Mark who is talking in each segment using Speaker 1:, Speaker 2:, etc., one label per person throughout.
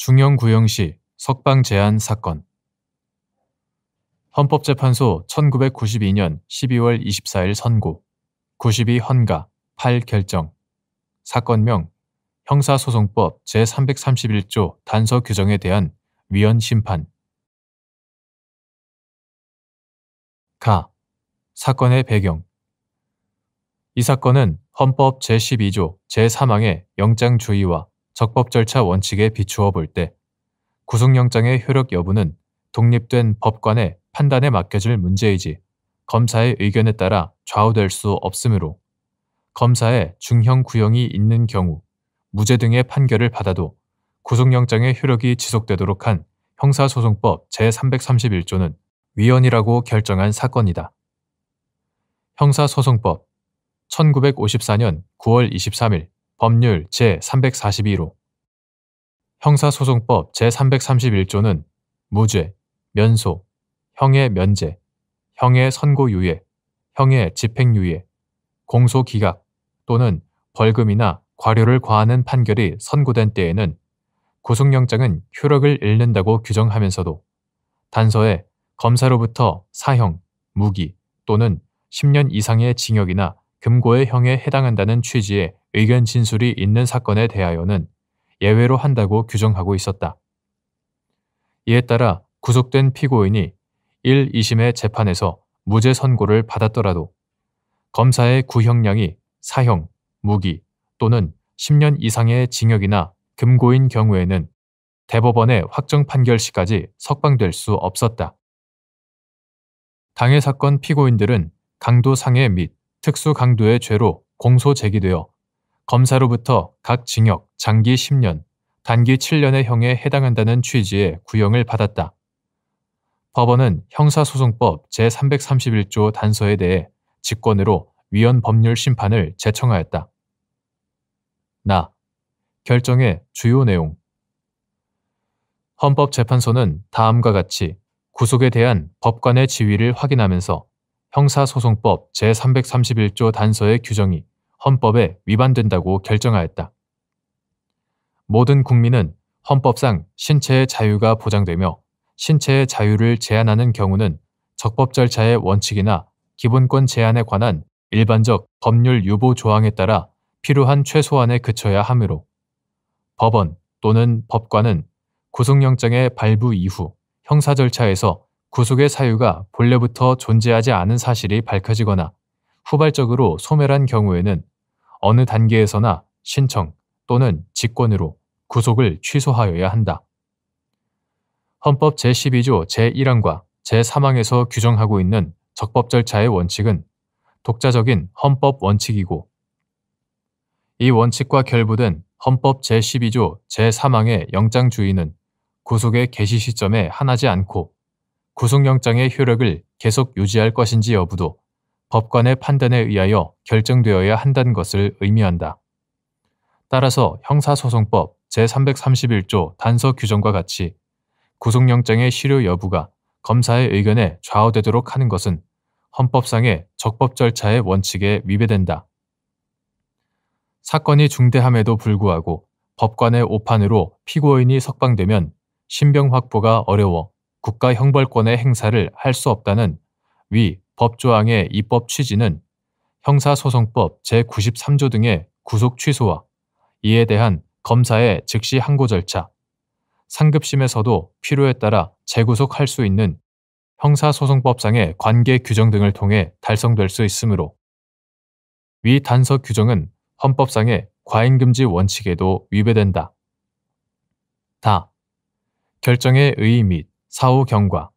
Speaker 1: 중형구형시 석방 제한 사건. 헌법재판소 1992년 12월 24일 선고 92 헌가 8 결정. 사건명 형사소송법 제331조 단서 규정에 대한 위헌 심판. 가. 사건의 배경. 이 사건은 헌법 제12조 제3항의 영장주의와 적법 절차 원칙에 비추어 볼 때 구속영장의 효력 여부는 독립된 법관의 판단에 맡겨질 문제이지 검사의 의견에 따라 좌우될 수 없으므로 검사의 중형 구형이 있는 경우 무죄 등의 판결을 받아도 구속영장의 효력이 지속되도록 한 형사소송법 제331조는 위헌이라고 결정한 사건이다. 형사소송법 1954년 9월 23일 법률 제342호. 형사소송법 제331조는 무죄, 면소, 형의 면제, 형의 선고유예, 형의 집행유예, 공소기각 또는 벌금이나 과료를 과하는 판결이 선고된 때에는 구속영장은 효력을 잃는다고 규정하면서도 단서에 검사로부터 사형, 무기 또는 10년 이상의 징역이나 금고의 형에 해당한다는 취지의 의견 진술이 있는 사건에 대하여는 예외로 한다고 규정하고 있었다. 이에 따라 구속된 피고인이 1, 2심의 재판에서 무죄 선고를 받았더라도 검사의 구형량이 사형, 무기 또는 10년 이상의 징역이나 금고인 경우에는 대법원의 확정 판결 시까지 석방될 수 없었다. 당해 사건 피고인들은 강도 상해 및 특수 강도의 죄로 공소 제기되어 검사로부터 각 징역 장기 10년, 단기 7년의 형에 해당한다는 취지의 구형을 받았다. 법원은 형사소송법 제331조 단서에 대해 직권으로 위헌 법률 심판을 제청하였다. 결정의 주요 내용. 헌법재판소는 다음과 같이 구속에 대한 법관의 지위를 확인하면서 형사소송법 제331조 단서의 규정이 헌법에 위반된다고 결정하였다. 모든 국민은 헌법상 신체의 자유가 보장되며 신체의 자유를 제한하는 경우는 적법 절차의 원칙이나 기본권 제한에 관한 일반적 법률 유보 조항에 따라 필요한 최소한에 그쳐야 하므로 법원 또는 법관은 구속영장의 발부 이후 형사 절차에서 구속의 사유가 본래부터 존재하지 않은 사실이 밝혀지거나 후발적으로 소멸한 경우에는 어느 단계에서나 신청 또는 직권으로 구속을 취소하여야 한다. 헌법 제12조 제1항과 제3항에서 규정하고 있는 적법 절차의 원칙은 독자적인 헌법 원칙이고 이 원칙과 결부된 헌법 제12조 제3항의 영장주의는 구속의 개시 시점에 한하지 않고 구속영장의 효력을 계속 유지할 것인지 여부도 법관의 판단에 의하여 결정되어야 한다는 것을 의미한다. 따라서 형사소송법 제331조 단서 규정과 같이 구속영장의 실효 여부가 검사의 의견에 좌우되도록 하는 것은 헌법상의 적법 절차의 원칙에 위배된다. 사건이 중대함에도 불구하고 법관의 오판으로 피고인이 석방되면 신병 확보가 어려워 국가 형벌권의 행사를 할 수 없다는 위 법조항의 입법 취지는 형사소송법 제93조 등의 구속 취소와 이에 대한 검사의 즉시 항고 절차, 상급심에서도 필요에 따라 재구속할 수 있는 형사소송법상의 관계 규정 등을 통해 달성될 수 있으므로 위 단서 규정은 헌법상의 과잉금지 원칙에도 위배된다. 결정의 의의 및 사후 경과.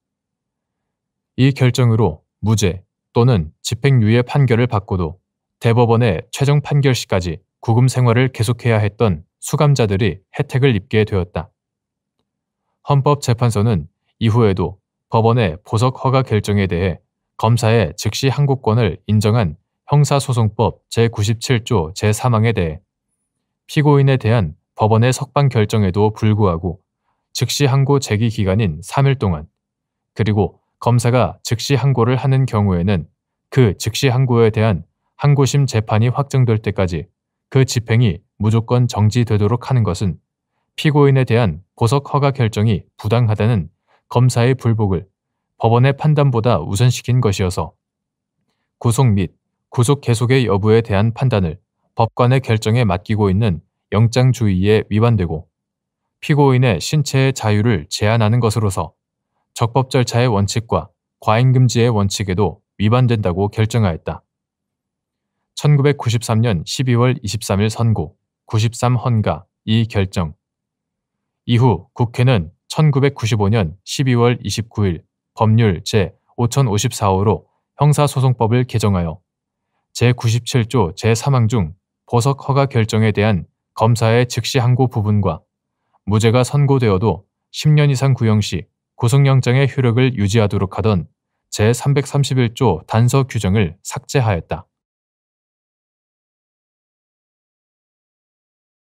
Speaker 1: 이 결정으로 무죄 또는 집행유예 판결을 받고도 대법원의 최종 판결 시까지 구금 생활을 계속해야 했던 수감자들이 혜택을 입게 되었다. 헌법재판소는 이후에도 법원의 보석 허가 결정에 대해 검사의 즉시 항고권을 인정한 형사소송법 제97조 제3항에 대해 피고인에 대한 법원의 석방 결정에도 불구하고 즉시 항고 제기 기간인 3일 동안 그리고 검사가 즉시 항고를 하는 경우에는 그 즉시 항고에 대한 항고심 재판이 확정될 때까지 그 집행이 무조건 정지되도록 하는 것은 피고인에 대한 보석 허가 결정이 부당하다는 검사의 불복을 법원의 판단보다 우선시킨 것이어서 구속 및 구속 계속의 여부에 대한 판단을 법관의 결정에 맡기고 있는 영장주의에 위반되고 피고인의 신체의 자유를 제한하는 것으로서 적법 절차의 원칙과 과잉금지의 원칙에도 위반된다고 결정하였다. 1993년 12월 23일 선고 93헌가 이 결정. 이후 국회는 1995년 12월 29일 법률 제5054호로 형사소송법을 개정하여 제97조 제3항 중 보석 허가 결정에 대한 검사의 즉시 항고 부분과 무죄가 선고되어도 10년 이상 구형 시 구속영장의 효력을 유지하도록 하던 제331조 단서 규정을 삭제하였다.